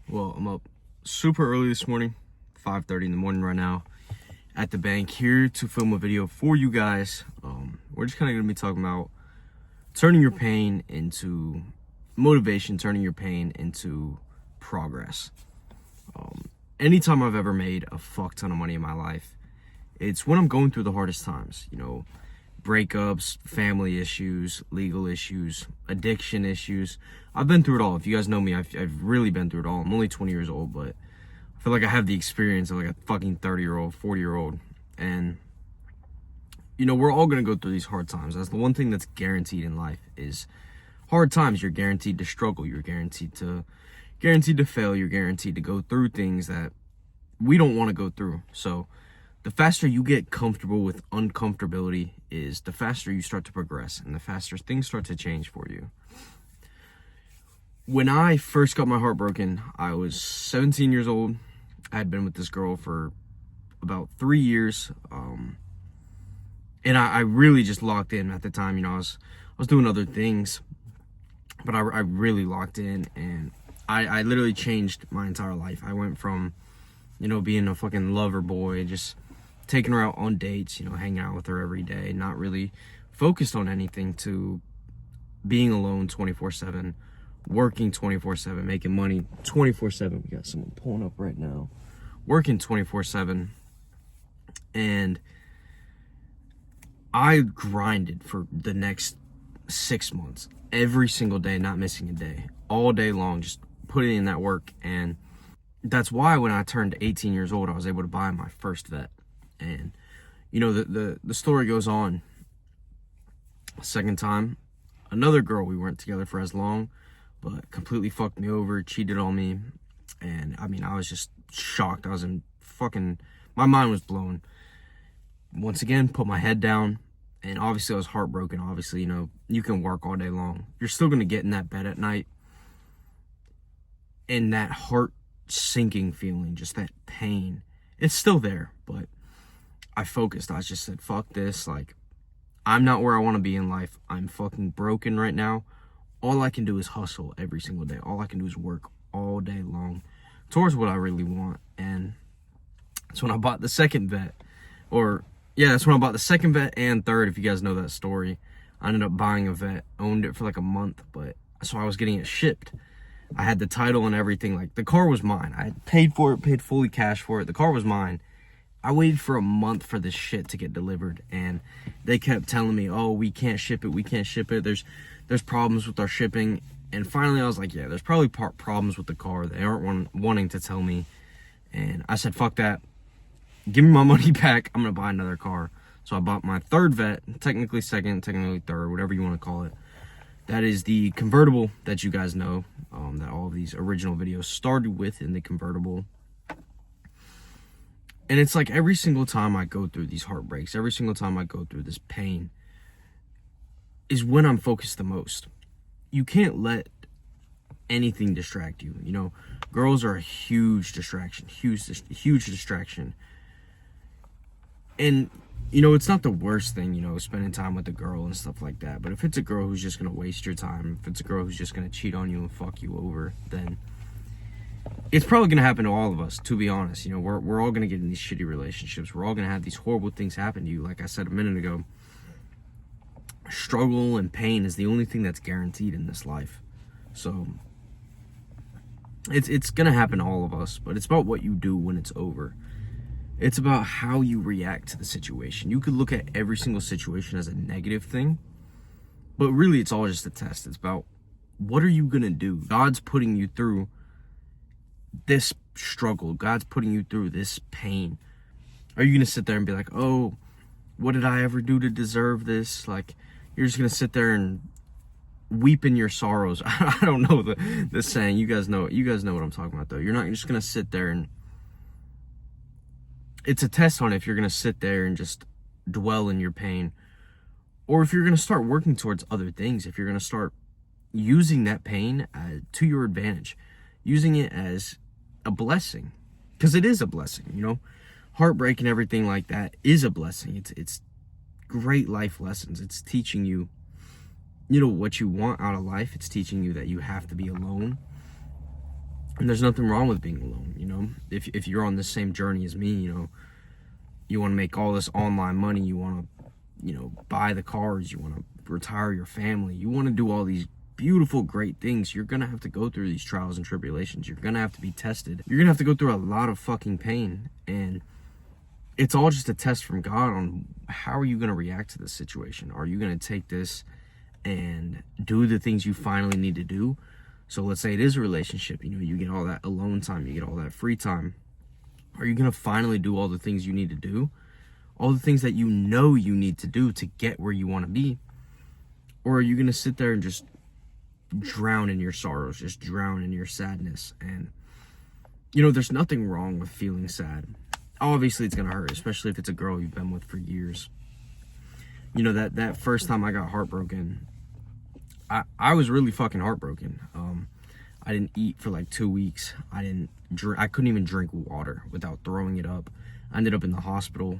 Well, I'm up super early this morning, 5:30 in the morning right now, at the bank here to film a video for you guys. We're just kind of going to be talking about turning your pain into motivation, turning your pain into progress. Anytime I've ever made a fuck ton of money in my life, it's when I'm going through the hardest times, breakups, family issues, legal issues, addiction issues. I've been through it all. If you guys know me, I've really been through it all. I'm only 20 years old, but I feel like I have the experience of like a fucking 30-year-old, 40-year-old. And, we're all going to go through these hard times. That's the one thing that's guaranteed in life is hard times. You're guaranteed to struggle. You're guaranteed to fail. You're guaranteed to go through things that we don't want to go through. So the faster you get comfortable with uncomfortability is the faster you start to progress and the faster things start to change for you. When I first got my heart broken, I was 17 years old. I had been with this girl for about 3 years. And I really just locked in at the time. I was doing other things, but I really locked in, and I literally changed my entire life. I went from, being a fucking lover boy, just taking her out on dates, hanging out with her every day, not really focused on anything, to being alone 24/7, working 24/7, making money 24/7. We got someone pulling up right now. Working 24/7. And I grinded for the next 6 months, every single day, not missing a day, all day long, just putting in that work. And that's why when I turned 18 years old, I was able to buy my first Vette. And the story goes on. Second time, another girl, we weren't together for as long, but completely fucked me over, cheated on me. And I was just shocked. I was my mind was blown. Once again, put my head down, and obviously I was heartbroken. Obviously, you can work all day long, you're still going to get in that bed at night, and that heart sinking feeling, just that pain, it's still there. But I focused. I just said, fuck this. Like, I'm not where I want to be in life. I'm fucking broken right now. All I can do is hustle every single day. All I can do is work all day long towards what I really want. And that's when I bought the second Vette. That's when I bought the second Vette and third, if you guys know that story. I ended up buying a Vette, owned it for like a month, so I was getting it shipped. I had the title and everything. Like, the car was mine. I had paid for it, paid fully cash for it. The car was mine. I waited for a month for this shit to get delivered, and they kept telling me, oh, we can't ship it. There's problems with our shipping. And finally I was like, yeah, there's probably problems with the car. They aren't wanting to tell me. And I said, fuck that. Give me my money back. I'm going to buy another car. So I bought my third Vette, technically second, technically third, whatever you want to call it. That is the convertible that you guys know, that all of these original videos started with, in the convertible. And it's like every single time I go through these heartbreaks, every single time I go through this pain, is when I'm focused the most. You can't let anything distract you. Girls are a huge distraction, huge distraction. And, it's not the worst thing, spending time with a girl and stuff like that. But if it's a girl who's just going to waste your time, if it's a girl who's just going to cheat on you and fuck you over, then it's probably going to happen to all of us, to be honest. We're all going to get in these shitty relationships. We're all going to have these horrible things happen to you. Like I said a minute ago, struggle and pain is the only thing that's guaranteed in this life. So it's going to happen to all of us, but it's about what you do when it's over. It's about how you react to the situation. You could look at every single situation as a negative thing, but really it's all just a test. It's about, what are you going to do? God's putting you through this struggle. God's putting you through this pain. Are you going to sit there and be like, oh, what did I ever do to deserve this? Like, you're just going to sit there and weep in your sorrows. I don't know the saying. You guys know what I'm talking about, though. You're not just going to sit there and, it's a test on if you're going to sit there and just dwell in your pain, or if you're going to start working towards other things, if you're going to start using that pain to your advantage, using it as a blessing, because it is a blessing. Heartbreak and everything like that is a blessing. It's great life lessons. It's teaching you, what you want out of life. It's teaching you that you have to be alone. And there's nothing wrong with being alone, you know. If you're on the same journey as me, you know, you want to make all this online money, you want to, you know, buy the cars, you want to retire your family, you want to do all these beautiful, great things, you're going to have to go through these trials and tribulations. You're going to have to be tested. You're going to have to go through a lot of fucking pain. And it's all just a test from God on how are you going to react to this situation. Are you going to take this and do the things you finally need to do? So let's say it is a relationship, you know, you get all that alone time, you get all that free time. Are you going to finally do all the things you need to do? All the things that you know you need to do to get where you want to be? Or are you going to sit there and just drown in your sorrows, just drown in your sadness? And, you know, there's nothing wrong with feeling sad. Obviously, it's going to hurt, especially if it's a girl you've been with for years. You know, that first time I got heartbroken, I was really fucking heartbroken. I didn't eat for like 2 weeks. I couldn't even drink water without throwing it up. I ended up in the hospital,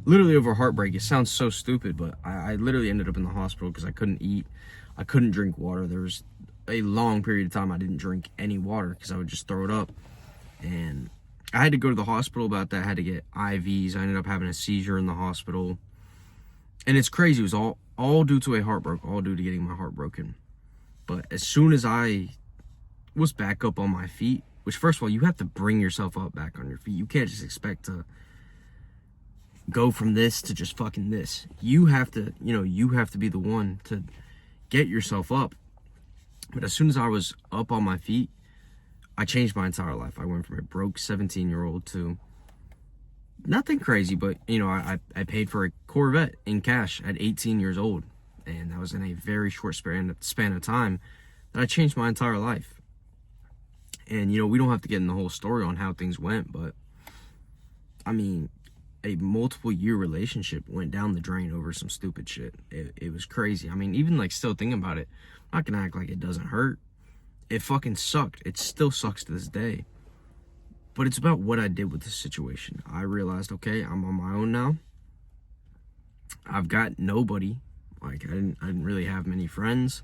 literally over heartbreak. It sounds so stupid, but I literally ended up in the hospital because I couldn't eat. I couldn't drink water. There was a long period of time I didn't drink any water because I would just throw it up. And I had to go to the hospital about that. I had to get IVs. I ended up having a seizure in the hospital. And it's crazy. It was all due to a heartbreak, all due to getting my heart broken. But as soon as I was back up on my feet, which first of all, you have to bring yourself up back on your feet. You can't just expect to go from this to just fucking this. You have to, you know, you have to be the one to get yourself up. But as soon as I was up on my feet, I changed my entire life. I went from a broke 17-year-old to nothing crazy, but, you know, I paid for a Corvette in cash at 18 years old. And that was in a very short span of time that I changed my entire life. And, you know, we don't have to get in the whole story on how things went, but, I mean, a multiple year relationship went down the drain over some stupid shit. It was crazy. I mean, even, like, still thinking about it, I'm not gonna act like it doesn't hurt. It fucking sucked. It still sucks to this day. But it's about what I did with the situation. I realized, okay, I'm on my own now. I've got nobody. Like, I didn't really have many friends.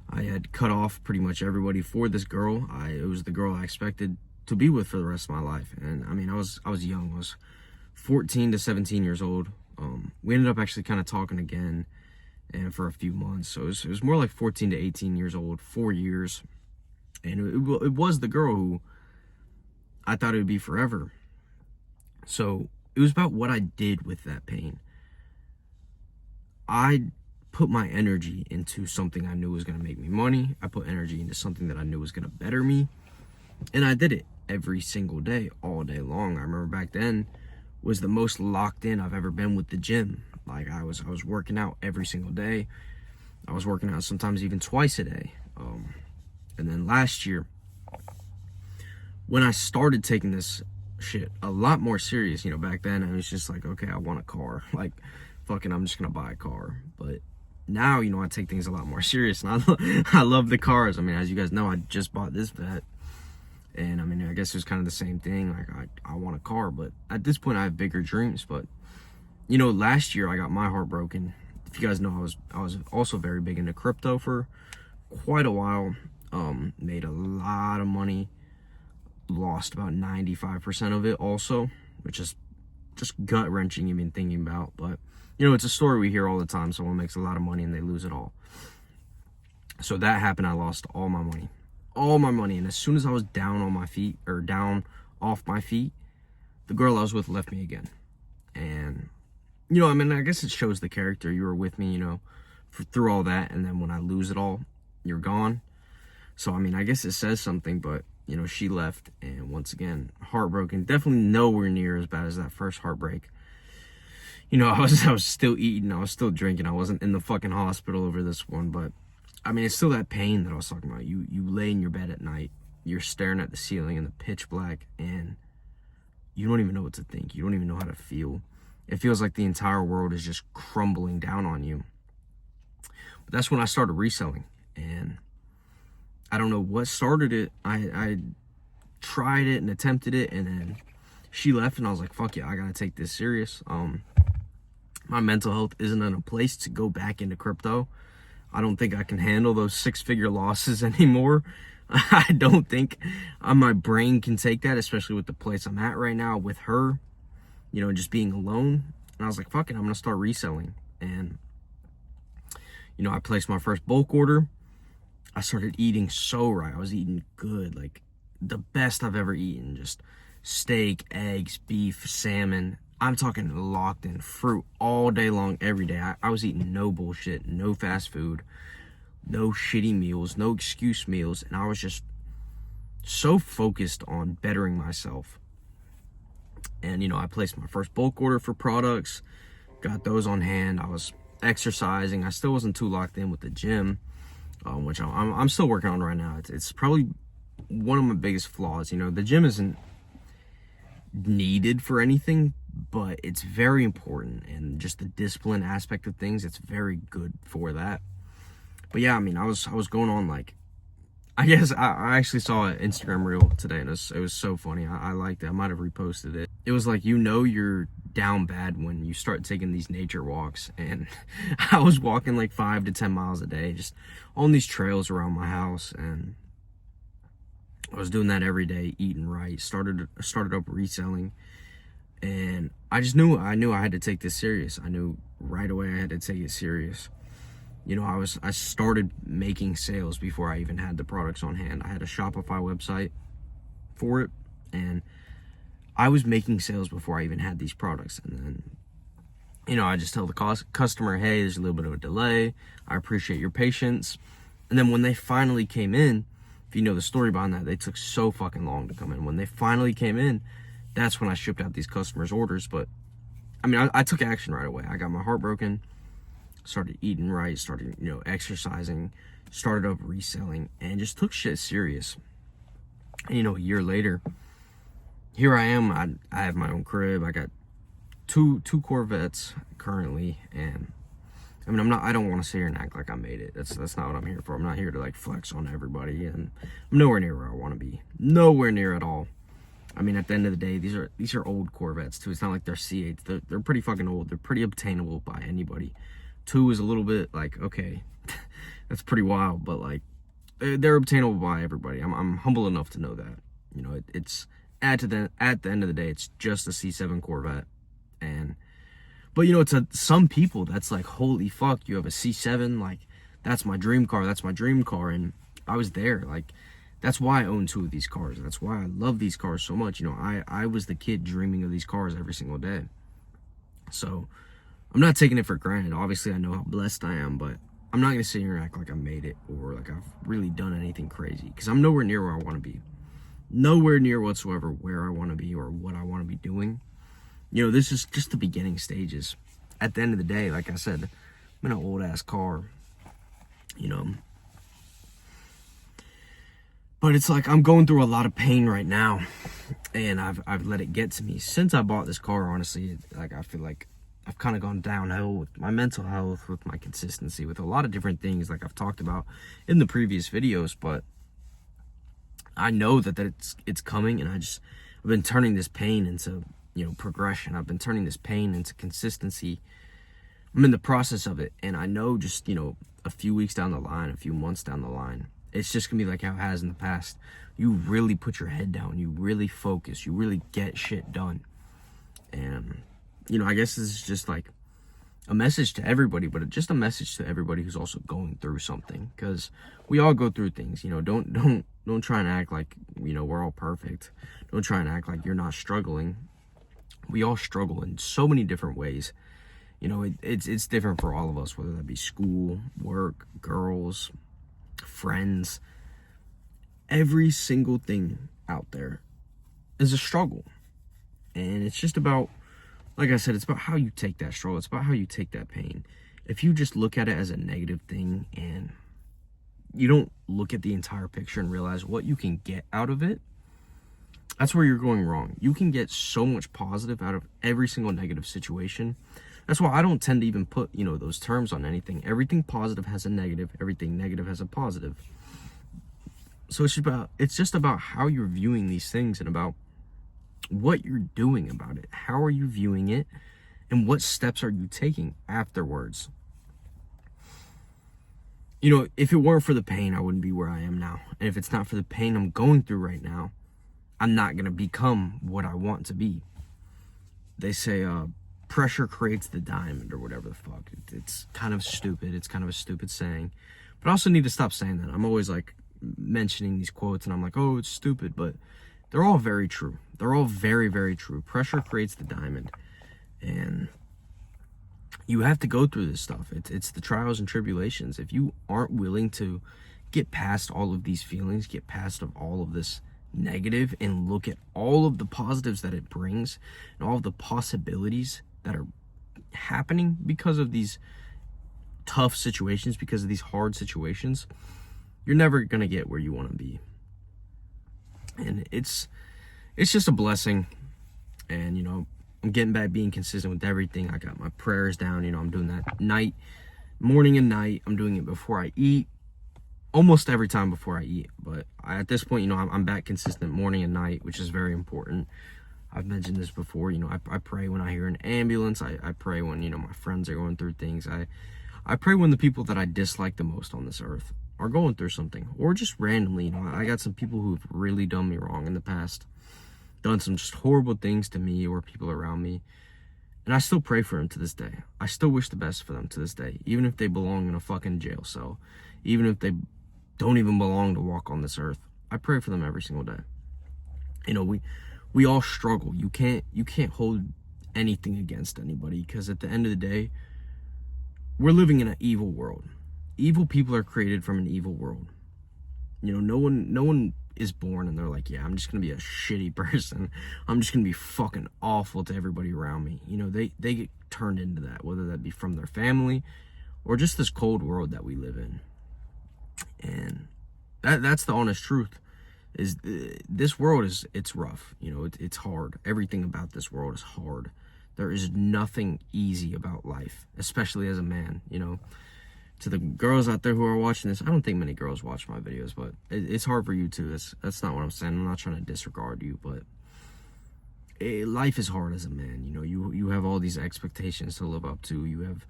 I had cut off pretty much everybody for this girl. It was the girl I expected to be with for the rest of my life. And I mean, I was young. I was 14 to 17 years old. We ended up actually kind of talking again, and for a few months. So it was more like 14 to 18 years old, 4 years. And it was the girl who I thought it would be forever. So it was about what I did with that pain. I put my energy into something I knew was going to make me money. I put energy into something that I knew was going to better me. And I did it every single day, all day long. I remember back then was the most locked in I've ever been with the gym. Like, I was working out every single day. I was working out sometimes even twice a day. And then last year, when I started taking this shit a lot more serious, you know, back then I was just like, okay, I want a car. Like, fucking, I'm just going to buy a car. But now, you know, I take things a lot more serious, and I love the cars. I mean, as you guys know, I just bought this Vette, and I mean, I guess it was kind of the same thing. Like, I want a car, but at this point, I have bigger dreams. But, you know, last year I got my heart broken. If you guys know, I was also very big into crypto for quite a while. Made a lot of money, lost about 95% of it also, which is just gut wrenching even thinking about. But, you know, it's a story we hear all the time. Someone makes a lot of money and they lose it all. So that happened. I lost all my money. And as soon as I was down on my feet, or down off my feet, the girl I was with left me again. And, you know, I mean, I guess it shows the character. You were with me, you know, through all that. And then when I lose it all, you're gone. So, I mean, I guess it says something, but, you know, she left. And once again, heartbroken. Definitely nowhere near as bad as that first heartbreak. You know, I was still eating, I was still drinking, I wasn't in the fucking hospital over this one, but, I mean, it's still that pain that I was talking about. You lay in your bed at night, you're staring at the ceiling in the pitch black, and you don't even know what to think. You don't even know how to feel. It feels like the entire world is just crumbling down on you. But that's when I started reselling, and I don't know what started it. I tried it and attempted it, and then she left, and I was like, fuck yeah, I gotta take this serious. My mental health isn't in a place to go back into crypto. I don't think I can handle those 6-figure losses anymore. I don't think my brain can take that, especially with the place I'm at right now with her, just being alone. And I was like, fuck it, I'm gonna start reselling. And I placed my first bulk order. I started eating so right. I was eating good, like the best I've ever eaten. Just steak, eggs, beef, salmon. I'm talking locked in fruit all day long, every day. I was eating no bullshit, no fast food, no shitty meals, no excuse meals. And I was just so focused on bettering myself. And, I placed my first bulk order for products, got those on hand. I was exercising. I still wasn't too locked in with the gym, which I'm still working on right now. It's probably one of my biggest flaws. The gym isn't needed for anything, but it's very important, and just the discipline aspect of things, it's very good for that. But yeah, I was going on, like, I guess I actually saw an Instagram reel today, and it was so funny. I liked it. I might have reposted it. It was like, you're down bad when you start taking these nature walks. And I was walking like 5 to 10 miles a day, just on these trails around my house. And I was doing that every day, eating right, started up reselling. And I knew I had to take this serious. I knew right away I had to take it serious. I started making sales before I even had the products on hand. I had a Shopify website for it, and I was making sales before I even had these products. And then, I just tell the customer, hey, there's a little bit of a delay. I appreciate your patience. And then when they finally came in, if you know the story behind that, they took so fucking long to come in. When they finally came in, that's when I shipped out these customers' orders. But, I took action right away. I got my heart broken. Started eating right, started, exercising, started up reselling, and just took shit serious. And, a year later, here I am. I have my own crib. I got two Corvettes currently, and I don't want to sit here and act like I made it. That's not what I'm here for. I'm not here to like flex on everybody, and I'm nowhere near where I want to be. Nowhere near at all. At the end of the day, these are old Corvettes too. It's not like they're C8s. They're pretty fucking old. They're pretty obtainable by anybody. 2 is a little bit like, okay, that's pretty wild, but like they're obtainable by everybody. I'm humble enough to know that. It's at the end of the day, it's just a C7 Corvette. But to some people, that's like, holy fuck, you have a C7, like that's my dream car. And I was there. Like, that's why I own 2 of these cars. That's why I love these cars so much. I was the kid dreaming of these cars every single day. So I'm not taking it for granted. Obviously, I know how blessed I am, but I'm not going to sit here and act like I made it or like I've really done anything crazy, because I'm nowhere near where I want to be. Nowhere near whatsoever where I want to be or what I want to be doing. This is just the beginning stages. At the end of the day, like I said, I'm in an old-ass car, But it's like I'm going through a lot of pain right now, and I've let it get to me. Since I bought this car, honestly, like I feel like I've kind of gone downhill with my mental health, with my consistency, with a lot of different things like I've talked about in the previous videos. But I know that it's coming, and I've been turning this pain into, progression. I've been turning this pain into consistency. I'm in the process of it, and I know just, a few weeks down the line, a few months down the line, it's just gonna be like how it has in the past. You really put your head down, you really focus, you really get shit done. And I guess this is just like a message to everybody, but just a message to everybody who's also going through something, because we all go through things. Don't try and act like we're all perfect. Don't try and act like you're not struggling. We all struggle in so many different ways. It's different for all of us, whether that be school, work, girls, friends. Every single thing out there is a struggle, and it's just about, like I said, it's about how you take that struggle. It's about how you take that pain. If you just look at it as a negative thing and you don't look at the entire picture and realize what you can get out of it, that's where you're going wrong. You can get so much positive out of every single negative situation. That's why I don't tend to even put, those terms on anything. Everything positive has a negative. Everything negative has a positive. So it's just about how you're viewing these things and about what you're doing about it. How are you viewing it? And what steps are you taking afterwards? you know, if it weren't for the pain, I wouldn't be where I am now. And if it's not for the pain I'm going through right now, I'm not going to become what I want to be. They say, pressure creates the diamond, or whatever the fuck. It's kind of stupid. It's kind of a stupid saying. But I also need to stop saying that. I'm always like mentioning these quotes and I'm like, oh, it's stupid. But they're all very true. They're all very, very true. Pressure creates the diamond. And you have to go through this stuff. It's the trials and tribulations. If you aren't willing to get past all of these feelings, get past of all of this negative, and look at all of the positives that it brings and all of the possibilities that are happening because of these tough situations, because of these hard situations, you're never gonna get where you want to be. And it's just a blessing. And you know, I'm getting back being consistent with everything. I got my prayers down. You know, I'm doing that morning and night. I'm doing it before I eat, almost every time before I eat. But at this point, you know, I'm back consistent morning and night, which is very important. I've mentioned this before. You know, I pray when I hear an ambulance. I pray when, you know, my friends are going through things. I pray when the people that I dislike the most on this earth are going through something, or just randomly. You know, I got some people who've really done me wrong in the past, done some just horrible things to me or people around me, and I still pray for them to this day. I still wish the best for them to this day, even if they belong in a fucking jail cell, even if they don't even belong to walk on this earth. I pray for them every single day. You know, we all struggle. You can't hold anything against anybody, because at the end of the day, we're living in an evil world. Evil people are created from an evil world. You know, no one is born and they're like, yeah, I'm just gonna be a shitty person. I'm just gonna be fucking awful to everybody around me. You know, they get turned into that, whether that be from their family or just this cold world that we live in. And that's the honest truth. Is this world it's rough. You know, it's hard. Everything about this world is hard. There is nothing easy about life, especially as a man. You know, to the girls out there who are watching this, I don't think many girls watch my videos, but it's hard for you too. That's not what I'm saying. I'm not trying to disregard you, but life is hard as a man. You know, you have all these expectations to live up to. You have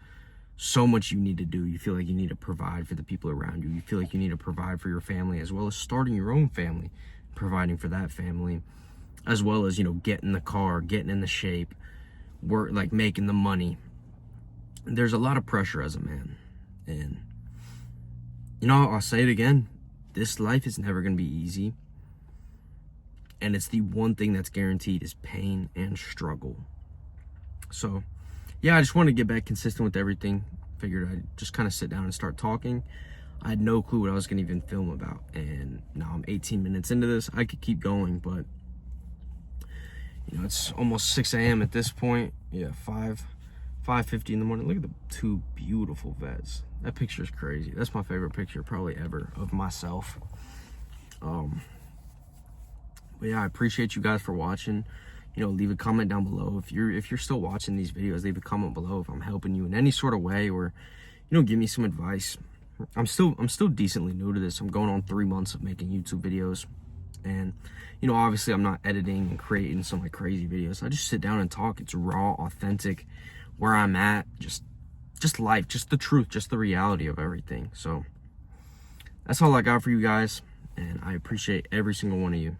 so much you need to do. You feel like you need to provide for the people around you. You feel like you need to provide for your family, as well as starting your own family, providing for that family, as well as, you know, getting the car, getting in the shape, work, like making the money. There's a lot of pressure as a man. And, you know, I'll say it again, this life is never going to be easy. And it's the one thing that's guaranteed is pain and struggle. So, yeah, I just wanted to get back consistent with everything. Figured I'd just kind of sit down and start talking. I had no clue what I was going to even film about. And now I'm 18 minutes into this. I could keep going, but, you know, it's almost 6 a.m. at this point. Yeah, 5:50 in the morning. Look at the two beautiful Vettes. That picture is crazy. That's my favorite picture probably ever of myself. But yeah, I appreciate you guys for watching. You know, leave a comment down below. If you're still watching these videos, leave a comment below if I'm helping you in any sort of way, or, you know, give me some advice. I'm still decently new to this. I'm going on 3 months of making YouTube videos. And, you know, obviously I'm not editing and creating some like crazy videos. I just sit down and talk. It's raw, authentic, where I'm at, just life, just the truth, just the reality of everything. So that's all I got for you guys, and I appreciate every single one of you.